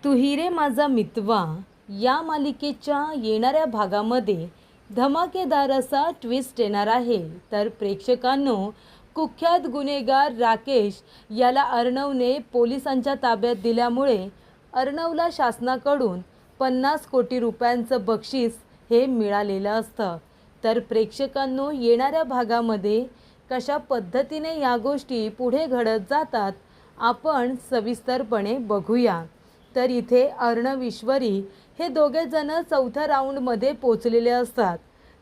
तू ही रे माझा मितवा या मालिकेच्या येणाऱ्या भागामध्ये धमाकेदार असा ट्विस्ट येणार आहे। तर प्रेक्षकांनो, कुख्यात गुन्हेगार राकेश याला अर्णवने पोलिसांच्या ताब्यात दिल्यामुळे अर्णवला शासनाकडून 50 कोटी रुपयांचं बक्षीस हे मिळालेलं असतं। तर प्रेक्षकांनो, येणाऱ्या भागामध्ये कशा पद्धतीने या गोष्टी पुढे घडत जातात आपण सविस्तरपणे बघूया। तर इथे अर्णव ईश्वरी हे दोघे जण चौथ्या राऊंडमध्ये पोचलेले असतात।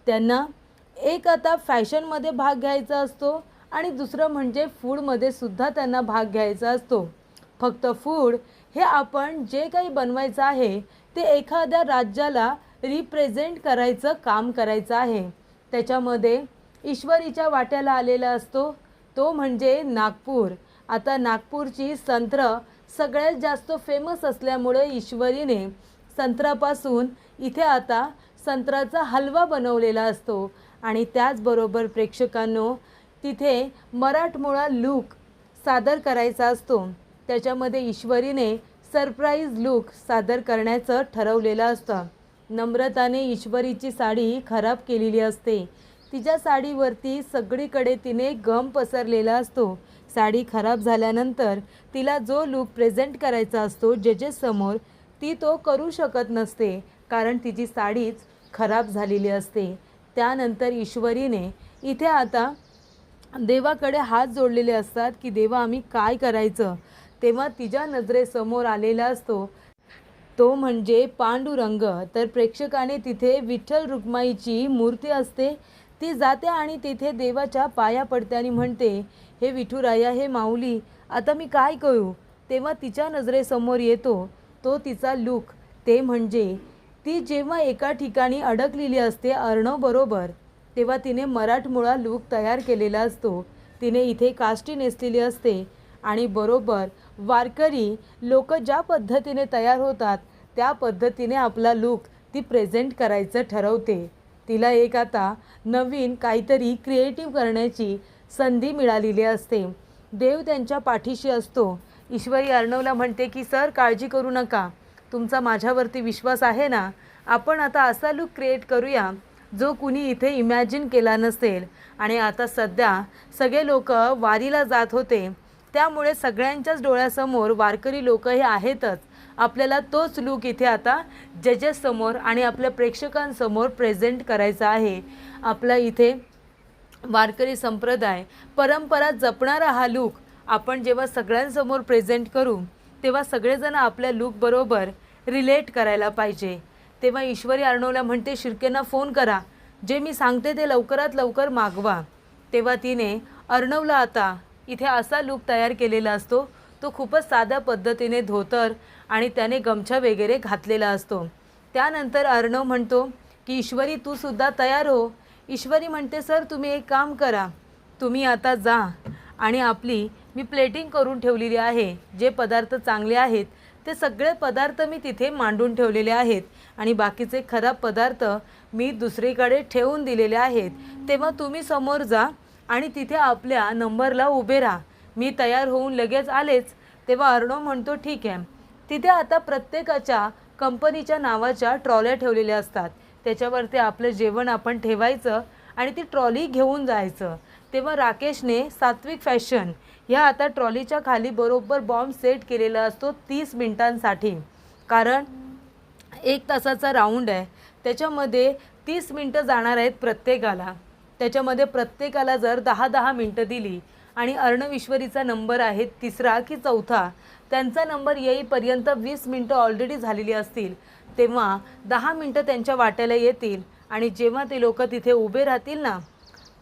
त्यांना एक आता फॅशनमध्ये भाग घ्यायचा असतो आणि दुसरं म्हणजे फूडमध्ये सुद्धा त्यांना भाग घ्यायचा असतो। फक्त फूड हे आपण जे काही बनवायचं आहे ते एखाद्या राज्याला रिप्रेझेंट करायचं काम करायचं आहे। त्याच्यामध्ये ईश्वरीच्या वाट्याला आलेला असतो तो म्हणजे नागपूर। आता नागपूरची संत्र सगळ्यात जास्त फेमस असल्यामुळे ईश्वरीने संत्रापासून इथे आता संत्राचा हलवा बनवलेला असतो आणि त्याचबरोबर प्रेक्षकांनो, तिथे मराठमोळा लूक सादर करायचा असतो। त्याच्यामध्ये ईश्वरीने सरप्राईज लूक सादर करण्याचं ठरवलेलं असतं। नम्रताने ईश्वरीची साडी खराब केलेली असते। तिच्या साडीवरती सगळीकडे तिने गम पसरलेला असतो। साडी खराब झाल्यानंतर तिला जो लूक प्रेझेंट करायचा असतो जजेसमोर, ती तो करू शकत नसते कारण तिची साडीच खराब झालेली असते। त्यानंतर ईश्वरीने इथे आता देवाकडे हात जोडलेले असतात की देवा आम्ही काय करायचं। तेव्हा तिच्या नजरेसमोर आलेला असतो तो म्हणजे पांडुरंग। तर प्रेक्षकाने तिथे विठ्ठल रुक्माईची मूर्ती असते, ती जाते आणि तिथे देवाच्या पाया पडते आणि म्हणते, हे विठुराया, हे माऊली, आता मी काय करू। तेव्हा तिच्या नजरेसमोर येतो तो तिचा लूक, ते म्हणजे ती जेव्हा एका ठिकाणी अडकलेली असते अर्णव बरोबर, तेव्हा तिने मराठमोळा लूक तयार केलेला असतो। तिने इथे काष्टी नेसलेली असते आणि बरोबर वारकरी लोक ज्या पद्धतीने तयार होतात त्या पद्धतीने आपला लूक ती प्रेझेंट करायचं ठरवते। तिला एक आता नवीन काहीतरी क्रिएटिव्ह करण्याची संधी मिळालेली असते। देव त्यांच्या पाठीशी असतो। ईश्वरी अर्णवला म्हणते की सर, काळजी करू नका, तुमचा माझ्यावरती विश्वास आहे ना, आपण आता असा लूक क्रिएट करूया जो कुणी इथे इमॅजिन केला नसेल। आणि आता सध्या सगळे लोक वारीला जात होते त्यामुळे सगळ्यांच्याच डोळ्यासमोर वारकरी लोक हे आहेतच। आपल्याला तोच लूक इथे आता जजेसमोर आणि आपल्या प्रेक्षकांसमोर प्रेझेंट करायचा आहे। आपला इथे वारकरी संप्रदाय परंपरा जपणारा हा लूक आपण जेव्हा सगळ्यांसमोर प्रेझेंट करू तेव्हा सगळेजण आपल्या लूक बरोबर रिलेट करायला पाहिजे। तेव्हा ईश्वरी अर्णवला म्हणते, शिर्केंना फोन करा, जे मी सांगते ते लवकरात लवकर मागवा। तेव्हा तिने अर्णवला आता इथे असा लूक तयार केलेला असतो, तो खूपच साध्या पद्धतीने धोतर आणि त्याने गमछा वगैरे घातलेला असतो। त्यानंतर अर्णव म्हणतो की ईश्वरी, तू सुद्धा तयार हो। ईश्वरी म्हणते, सर तुम्ही एक काम करा, तुम्ही आता जा आणि आपली मी प्लेटिंग करून ठेवलेली आहे, जे पदार्थ चांगले आहेत ते सगळे पदार्थ मी तिथे मांडून ठेवलेले आहेत आणि बाकीचे खराब पदार्थ मी दुसरीकडे ठेवून दिलेले आहेत। तेव्हा तुम्ही समोर जा आणि तिथे आपल्या नंबरला उभे राहा, मी तयार होऊन लगेच आलेच। तेव्हा अर्णव म्हणतो ठीक आहे। तिथे आता प्रत्येकाच्या कंपनीच्या नावाच्या ट्रॉल्या ठेवलेल्या असतात, त्याच्यावरती आपलं जेवण आपण ठेवायचं आणि ती ट्रॉली घेऊन जायचं। तेव्हा राकेशने सात्विक फॅशन ह्या आता ट्रॉलीच्या खाली बरोबर बॉम्ब सेट केलेला असतो 30 मिनिटांसाठी, कारण 1 तासाचा राऊंड आहे, त्याच्यामध्ये 30 मिनटं जाणार आहेत प्रत्येकाला। त्याच्यामध्ये प्रत्येकाला जर 10-10 मिनटं दिली आणि अर्णव ईश्वरीचा नंबर आहे 3रा की 4था, त्यांचा नंबर येईपर्यंत 20 मिनटं ऑलरेडी झालेली असतील, तेव्हा 10 मिनटं त्यांच्या वाट्याला येतील आणि जेव्हा ते लोक तिथे उभे राहतील ना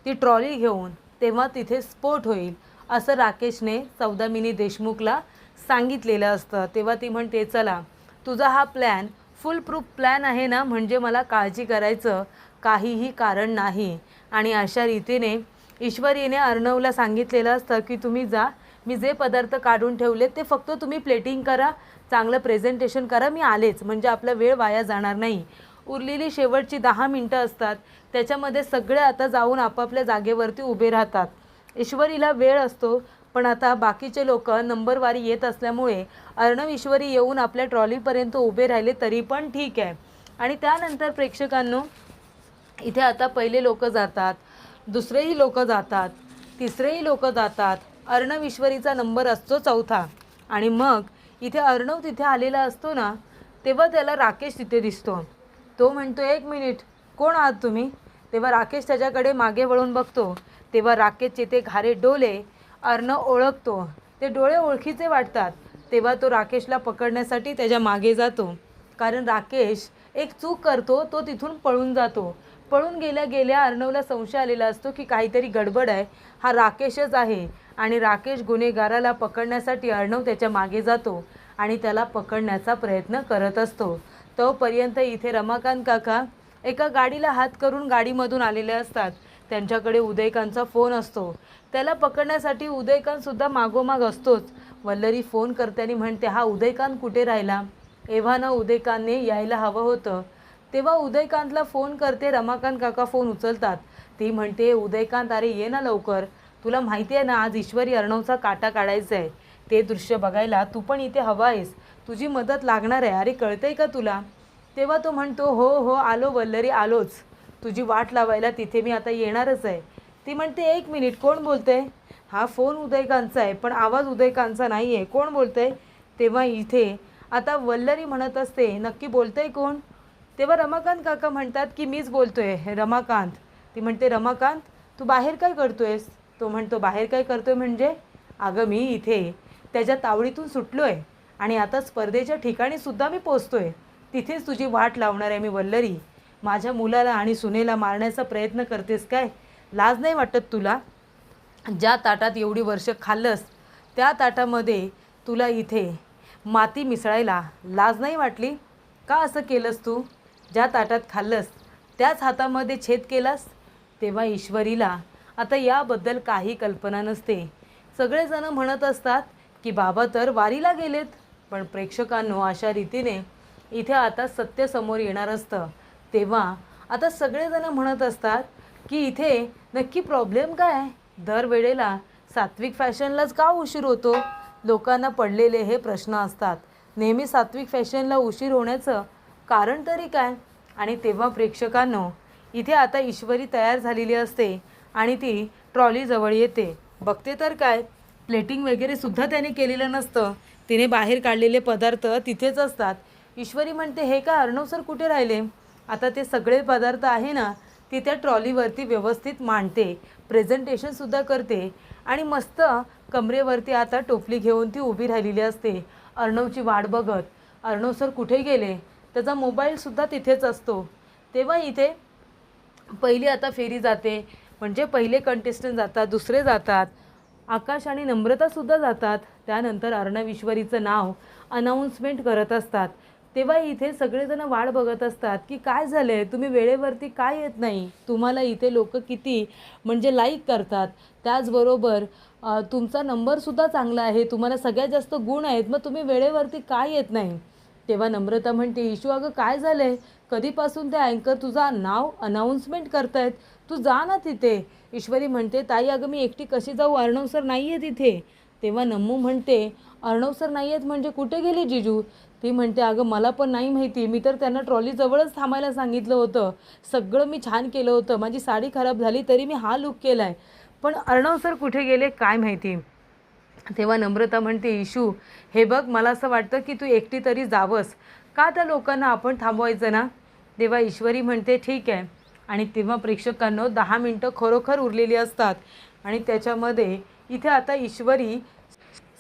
ती ट्रॉली घेऊन, तेव्हा तिथे स्फोट होईल, असं राकेशने सौदामिनी देशमुखला सांगितलेलं असतं। तेव्हा ती म्हणते, चला तुझा हा प्लॅन फुल प्रूफ प्लॅन आहे ना, म्हणजे मला काळजी करायचं काहीही कारण नाही। आणि अशा रीतीने ईश्वरीने अर्णवला सांगितलेलं असतं की तुम्ही जा, मी जे पदार्थ काढून ठेवले ते फक्त तुम्ही प्लेटिंग करा, चांगलं प्रेझेंटेशन करा, मी आलेच, म्हणजे आपला वेळ वाया जाणार नाही। उरलेली शेवटची 10 मिनटं असतात, त्याच्यामध्ये सगळे आता जाऊन आपापल्या जागेवरती उभे राहतात। ईश्वरीला वेळ असतो पण आता बाकीचे लोक नंबरवारी येत असल्यामुळे अर्णव ईश्वरी येऊन आपल्या ट्रॉलीपर्यंत उभे राहिले तरी पण ठीक आहे. आणि त्यानंतर प्रेक्षकांनो, इथे आता पहिले लोक जातात, दुसरेही लोक जातात, तिसरेही लोक जातात. अर्णव ईश्वरीचा नंबर असतो चौथा. आणि मग इथे अर्णव तिथे आलेला असतो ना, तेव्हा त्याला राकेश तिथे दिसतो. तो म्हणतो, 1 मिनिट, कोण आहात तुम्ही? तेव्हा राकेश त्याच्याकडे मागे वळून बघतो. तेव्हा राकेशचे ते घारे डोळे अर्णव ओळखतो. ते डोळे ओळखीचे वाटतात. तेव्हा तो राकेशला पकडण्यासाठी त्याच्या मागे जातो. कारण राकेश एक चूक करतो, तो तिथून पळून जातो. पळून गेल्या गेल्या अर्णवला संशय आलेला असतो की काहीतरी गडबड आहे, हा राकेशच आहे. आणि राकेश गुन्हेगाराला पकडण्यासाठी अर्णव त्याच्या मागे जातो आणि त्याला पकडण्याचा प्रयत्न करत असतो. तोपर्यंत इथे रमाकांत काका एका गाडीला हात करून गाडीमधून आलेले असतात. त्यांच्याकडे उदयकांतचा फोन असतो. त्याला पकडण्यासाठी उदयकांतसुद्धा मागोमाग असतोच. वल्लरी फोन करताना म्हणते, हा उदयकांत कुठे राहिला? एव्हाना उदयकांतने यायला हवं होतं. तेव्हा उदयकांतला फोन करते. रमाकांत काका फोन उचलतात. ती म्हणते, उदयकांत, अरे ये ना लवकर. तुला माहिती आहे ना, आज ईश्वरी अर्णवचा काटा काढायचा आहे. ते दृश्य बघायला तू पण इथे हवा आहेस. तुझी मदत लागणार आहे. अरे कळतंय का तुला? तेव्हा तो म्हणतो, हो हो आलो वल्लरी, आलोच. तुझी वाट लावायला तिथे मी आता येणारच आहे. ती म्हणते, 1 मिनिट, कोण बोलतंय? हा फोन उदयकांतचा आहे पण आवाज उदयकांतचा नाही आहे. कोण बोलतंय? तेव्हा इथे आता वल्लरी म्हणत असते, नक्की बोलतंय कोण? तेव्हा रमाकांत काका म्हणतात की मीच बोलतोय, रमाकांत. ती म्हणते, रमाकांत, तू बाहेर काय करतोयस? तो म्हणतो, बाहेर काय करतोय म्हणजे? अगं मी इथे त्याच्या तावडीतून सुटलो आहे आणि आता स्पर्धेच्या ठिकाणीसुद्धा मी पोचतोय. तिथेच तुझी वाट लावणार आहे मी वल्लरी. माझ्या मुलाला आणि सुनेला मारण्याचा प्रयत्न करतेस काय? लाज नाही वाटत तुला? ज्या ताटात एवढी वर्ष खाल्लंस त्या ताटामध्ये तुला इथे माती मिसळायला लाज नाही वाटली? का असं केलंस तू? ज्या ताटात खाल्लंस त्याच हातामध्ये छेद केलास? तेव्हा ईश्वरीला आता याबद्दल काही कल्पना नसते. सगळेजण म्हणत असतात की बाबा तर वारीला गेलेत. पण प्रेक्षकांनो, अशा रीतीने इथे आता सत्य समोर येणार असतं. तेव्हा आता सगळेजण म्हणत असतात की इथे नक्की प्रॉब्लेम काय? दरवेळेला सात्विक फॅशनलाच का उशीर होतो? लोकांना पडलेले हे प्रश्न असतात. नेहमी सात्विक फॅशनला उशीर होण्याचं कारण तरी काय? आणि तेव्हा प्रेक्षकांनो, इथे आता ईश्वरी तयार झालेली असते आणि ती ट्रॉलीजवळ येते. बघते तर काय, प्लेटिंग वगैरे सुद्धा त्याने केलेलं नसतं. तिने बाहेर काढलेले पदार्थ तिथेच असतात. ईश्वरी म्हणते, हे का अर्णव सर कुठे राहिले? आता ते सगळे पदार्थ आहे ना, ती त्या ट्रॉलीवरती व्यवस्थित मांडते, प्रेझेंटेशनसुद्धा करते आणि मस्त कमरेवरती आता टोपली घेऊन ती उभी राहिलेली असते अर्णवची वाट बघत. अर्णव सर कुठे गेले? त्याचा मोबाईलसुद्धा तिथेच असतो. तेव्हा इथे पहिली आता फेरी जाते. म्हणजे पहिले कंटेस्टंट जातात, दुसरे जातात, आकाश आणि नम्रतासुद्धा जातात. त्यानंतर अर्णव ईश्वरीचं नाव अनाऊन्समेंट करत असतात. तेव्हा इथे सगळेजण वाट बघत असतात की काय झालं आहे, तुम्ही वेळेवरती काय येत नाही? तुम्हाला इथे लोक किती म्हणजे लाईक करतात, त्याचबरोबर तुमचा नंबरसुद्धा चांगला आहे, तुम्हाला सगळ्यात जास्त गुण आहेत, मग तुम्ही वेळेवरती काय येत नाही? तेव्हा नम्रता म्हणते, इशू अगं काय झालं आहे? कधीपासून ते अँकर तुझं नाव अनाऊन्समेंट करतायत, तू जा ना तिथे. ईश्वरी म्हणते, ताई अगं मी एकटी कशी जाऊ? अर्णव सर नाही आहे तिथे. तेव्हा नम्मू म्हणते, अर्णव सर नाही आहेत म्हणजे कुठे गेले जिजू? ती म्हणते, अगं मला पण नाही माहिती, मी तर त्यांना ट्रॉलीजवळच थांबायला सांगितलं होतं. सगळं मी छान केलं होतं, माझी साडी खराब झाली तरी मी हा लुक केला आहे, पण अर्णव सर कुठे गेले काय माहिती. तेव्हा नम्रता म्हणते, इशू हे बघ, मला असं वाटतं की तू एकटी तरी जावंस का? त्या लोकांना आपण थांबवायचं ना. तेव्हा ईश्वरी म्हणते, ठीक आहे. आणि तेव्हा प्रेक्षकांना 10 मिनटं खरोखर उरलेली असतात आणि त्याच्यामध्ये इथे आता ईश्वरी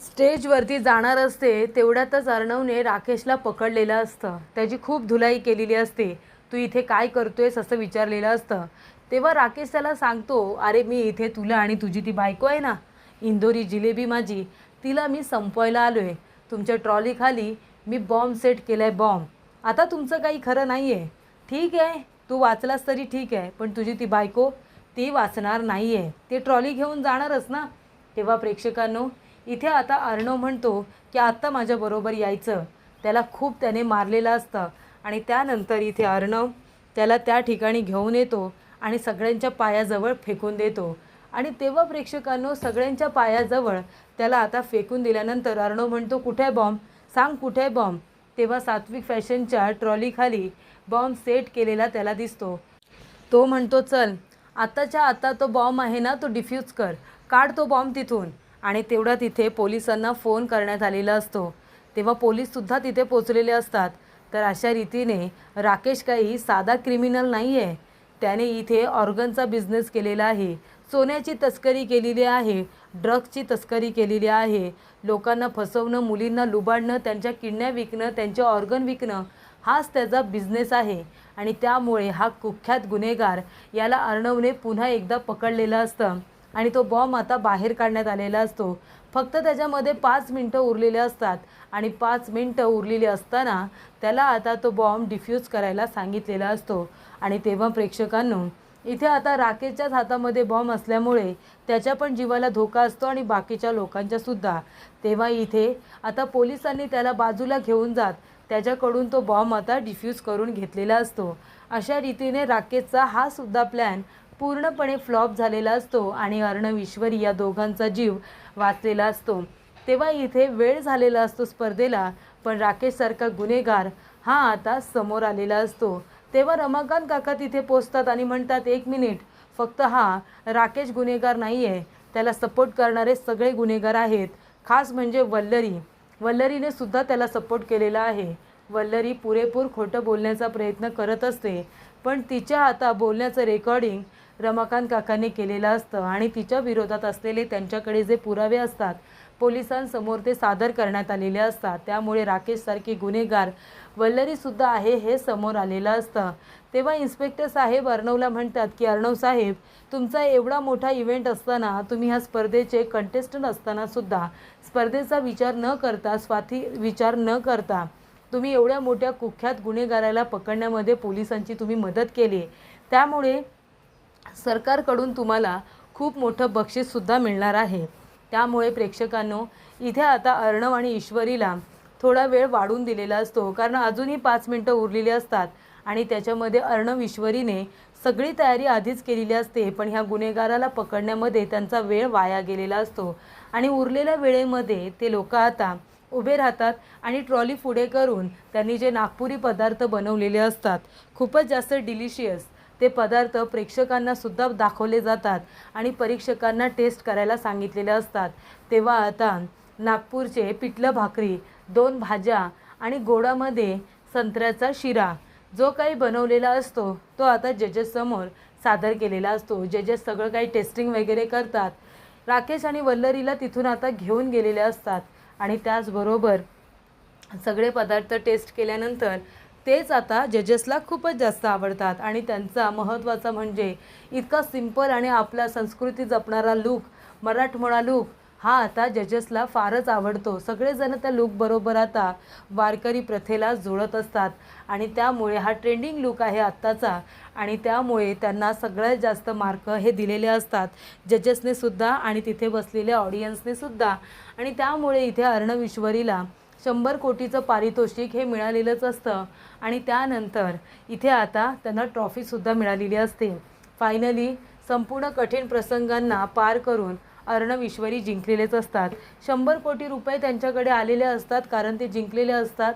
स्टेजवरती जाणार असते. तेवढ्यातच अर्णवने राकेशला पकडलेलं असतं. त्याची खूप धुलाई केलेली असते. तू इथे काय करतोयस असं विचारलेलं असतं. तेव्हा राकेश त्याला सांगतो, अरे मी इथे तुला आणि तुझी ती बायको आहे ना, इंदोरी जिलेबी माझी, तिला मी संपवायला आलो आहे. तुमच्या ट्रॉलीखाली मी बॉम्ब सेट केला आहे, बॉम्ब. आता तुमचं काही खरं नाही आहे. ठीक आहे, तू वाचलास तरी ठीक आहे, पण तुझी ती बायको ती वाचणार नाही आहे. ती ट्रॉली घेऊन जाणारच ना. तेव्हा प्रेक्षकांनो, इथे आता अर्णव म्हणतो की आत्ता माझ्याबरोबर यायचं. त्याला खूप त्याने मारलेलं असतं आणि त्यानंतर इथे अर्णव त्याला त्या ठिकाणी घेऊन येतो आणि सगळ्यांच्या पायाजवळ फेकून देतो. आणि तेव्हा प्रेक्षकांनो सगळ्यांच्या पायाजवळ त्याला आता फेकून दिल्यानंतर अर्णव म्हणतो, कुठे बॉम्ब, सांग कुठे बॉम्ब. तेव्हा सात्विक फॅशनच्या ट्रॉलीखाली बॉम्ब सेट केलेला त्याला दिसतो. तो म्हणतो, चल आत्ताच्या आता तो बॉम्ब आहे ना तो डिफ्यूज कर, काढ तो बॉम्ब तिथून. आणि तेवढा तिथे पोलिसांना फोन करण्यात आलेला असतो. तेव्हा पोलीससुद्धा तिथे पोचलेले असतात. तर अशा रीतीने राकेश काही साधा क्रिमिनल नाही आहे. त्याने इथे ऑर्गनचा बिझनेस केलेला आहे, सोन्याची तस्करी केलेली आहे, ड्रग्सची तस्करी केलेली आहे, लोकांना फसवणं, मुलींना लुबाडणं, त्यांच्या किडन्या विकणं, त्यांचे ऑर्गन विकणं, हाच त्याचा बिझनेस आहे. आणि त्यामुळे हा कुख्यात गुन्हेगार याला अर्णवने पुन्हा एकदा पकडलेलं असतं आणि तो बॉम्ब आता बाहेर काढण्यात आलेला असतो. फक्त त्याच्यामध्ये 5 मिनटं उरलेले असतात आणि 5 मिनटं उरलेली असताना त्याला आता तो बॉम्ब डिफ्यूज करायला सांगितलेला असतो. आणि तेव्हा प्रेक्षकांनो इथे आता राकेशच्याच हातामध्ये बॉम्ब असल्यामुळे त्याच्या पण जीवाला धोका असतो आणि बाकीच्या लोकांच्या सुद्धा. तेव्हा इथे आता पोलिसांनी त्याला बाजूला घेऊन जात त्याच्याकडून तो बॉम्ब आता डिफ्यूज करून घेतलेला असतो. अशा रीतीने राकेशचा हा सुद्धा प्लॅन पूर्णपणे फ्लॉप झालेला असतो आणि अर्णव ईश्वरी या दोघांचा जीव वाचलेला असतो. तेव्हा इथे वेळ झालेला असतो स्पर्धेला, पण राकेशसारखा गुन्हेगार हा आता समोर आलेला असतो. तेव्हा रमाकांत काका तिथे पोचतात आणि म्हणतात, 1 मिनिट, फक्त हा राकेश गुन्हेगार नाही आहे, त्याला सपोर्ट करणारे सगळे गुन्हेगार आहेत, खास म्हणजे वल्लरीने सुद्धा त्याला सपोर्ट केलेला आहे. वल्लरी पुरेपूर खोटं बोलण्याचा प्रयत्न करत असते, पण तिच्या आता बोलण्याचं रेकॉर्डिंग रमाकांत काकांनी केलेलं असतं आणि तिच्या विरोधात असलेले त्यांच्याकडे जे पुरावे असतात पोलिसांसमोर ते सादर करण्यात आलेले असतात. त्यामुळे राकेशसारखी गुन्हेगार वल्लरीसुद्धा आहे हे समोर आलेलं असतं. तेव्हा इन्स्पेक्टर साहेब अर्णवला म्हणतात की अर्णव साहेब, तुमचा एवढा मोठा इव्हेंट असताना, तुम्ही ह्या स्पर्धेचे कंटेस्टंट असतानासुद्धा स्पर्धेचा विचार न करता, विचार न करता तुम्ही एवढ्या मोठ्या कुख्यात गुन्हेगाराला पकडण्यामध्ये पोलिसांची तुम्ही मदत केली. त्यामुळे सरकारकडून तुम्हाला खूप मोठं बक्षीससुद्धा मिळणार आहे. त्यामुळे प्रेक्षकांनो इथे आता अर्णव आणि ईश्वरीला थोडा वेळ वाढून दिलेला असतो, कारण अजूनही 5 मिनटं उरलेली असतात आणि त्याच्यामध्ये अर्णव ईश्वरीने सगळी तयारी आधीच केलेली असते, पण ह्या गुन्हेगाराला पकडण्यामध्ये त्यांचा वेळ वाया गेलेला असतो. आणि उरलेल्या वेळेमध्ये ते लोक आता उभे राहतात आणि ट्रॉली पुढे करून त्यांनी जे नागपुरी पदार्थ बनवलेले असतात, खूपच जास्त डिलिशियस ते पदार्थ प्रेक्षकांना सुद्धा दाखवले जातात आणि परीक्षकांना टेस्ट करायला सांगितलेले असतात. तेव्हा आता नागपूरचे पिठलं भाकरी, 2 भाज्या आणि गोडामध्ये संत्र्याचा शिरा जो काही बनवलेला असतो तो आता जजेससमोर सादर केलेला असतो. जजेस सगळं काही टेस्टिंग वगैरे करतात. राकेश आणि वल्लरीला तिथून आता घेऊन गेलेले असतात आणि त्याचबरोबर सगळे पदार्थ टेस्ट केल्यानंतर तेच आता जजेसला खूपच जास्त आवडतात आणि त्यांचा महत्त्वाचा म्हणजे इतका सिंपल आणि आपला संस्कृती जपणारा लूक, मराठमोळा लूक हा आता जजेसला फारच आवडतो. सगळेजण त्या लूकबरोबर आता वारकरी प्रथेला जोडत असतात आणि त्यामुळे हा ट्रेंडिंग लूक आहे आत्ताचा आणि त्यामुळे त्यांना सगळ्यात जास्त मार्क हे दिलेले असतात जजेसने सुद्धा आणि तिथे बसलेल्या ऑडियन्सने सुद्धा. आणि त्यामुळे इथे अर्णव ईश्वरीला 100 कोटीचं पारितोषिक हे मिळालेलंच असतं आणि त्यानंतर इथे आता त्यांना ट्रॉफीसुद्धा मिळालेली असते. फायनली संपूर्ण कठीण प्रसंगांना पार करून अर्णव ईश्वरी जिंकलेलेच असतात. 100 कोटी रुपये त्यांच्याकडे आलेले असतात कारण ते जिंकलेले असतात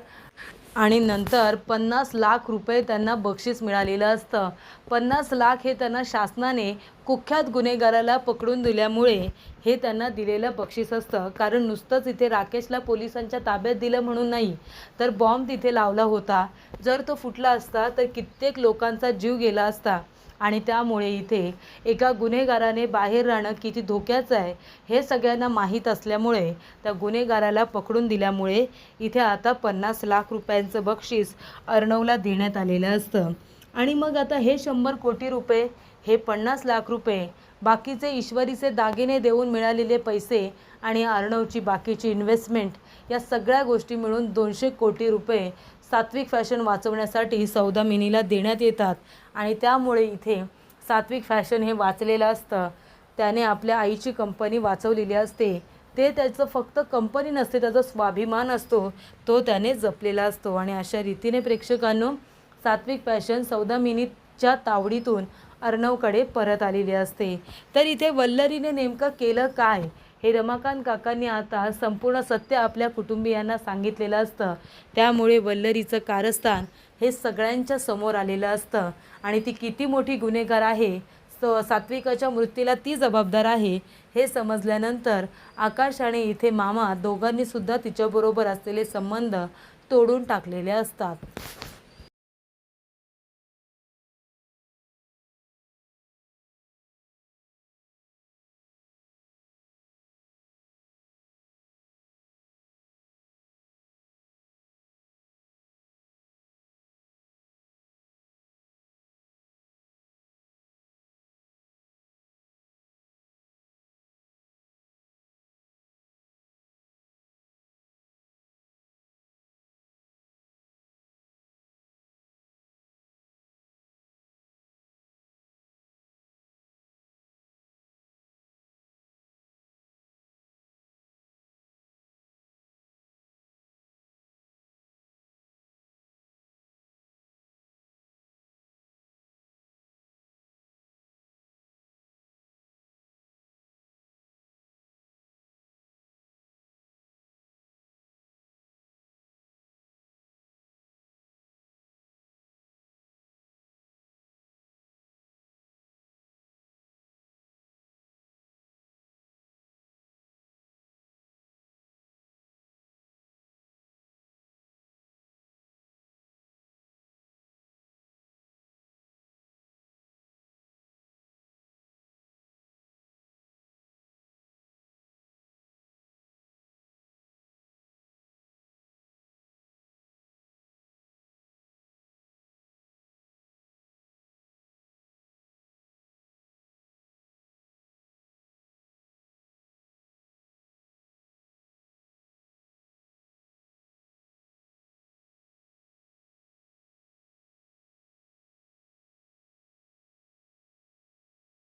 आणि नंतर 50 लाख रुपये त्यांना बक्षीस मिळालेलं असतं. 50 लाख हे त्यांना शासनाने कुख्यात गुन्हेगाराला पकडून दिल्यामुळे हे त्यांना दिलेलं बक्षीस असतं. कारण नुसतंच इथे राकेशला पोलिसांच्या ताब्यात दिलं म्हणून नाही, तर बॉम्ब तिथे लावला होता. जर तो फुटला असता तर कित्येक लोकांचा जीव गेला असता आणि त्यामुळे इथे एका गुन्हेगाराने बाहेर राहणं किती धोक्याचं आहे हे सगळ्यांना माहीत असल्यामुळे त्या गुन्हेगाराला पकडून दिल्यामुळे इथे आता 50 लाख रुपयांचं बक्षीस अर्णवला देण्यात आलेलं असतं. आणि मग आता हे 100 कोटी रुपये, हे 50 लाख रुपये, बाकीचे ईश्वरीचे दागिने देऊन मिळालेले पैसे आणि अर्णवची बाकीची इन्व्हेस्टमेंट, या सगळ्या गोष्टी मिळून 200 कोटी रुपये सात्विक फॅशन वाचवण्यासाठी सौदामिनीला देण्यात येतात. आणि त्यामुळे इथे सात्विक फॅशन हे वाचलेलं असतं. त्याने आपल्या आईची कंपनी वाचवलेली असते. ते त्याचं फक्त कंपनी नसते, त्याचा स्वाभिमान असतो, तो त्याने जपलेला असतो. आणि अशा रीतीने प्रेक्षकांनो सात्विक फॅशन सौदामिनीच्या तावडीतून अर्णवकडे परत आलेली असते। तर इथे वल्लरीने नेमकं केलं काय हे रमाकांत काकांनी आता संपूर्ण सत्य आपल्या कुटुंबियांना सांगितलेलं असतं। त्यामुळे वल्लरीचं कारस्थान हे सगळ्यांच्या समोर आलेलं असतं आणि ती किती मोठी गुन्हेगार आहे, सात्विकाच्या मृत्यूला ती जबाबदार आहे हे समजल्यानंतर आकाश आणि इथे मामा दोघांनी सुद्धा तिच्याबरोबर असलेले संबंध तोडून टाकलेले असतात।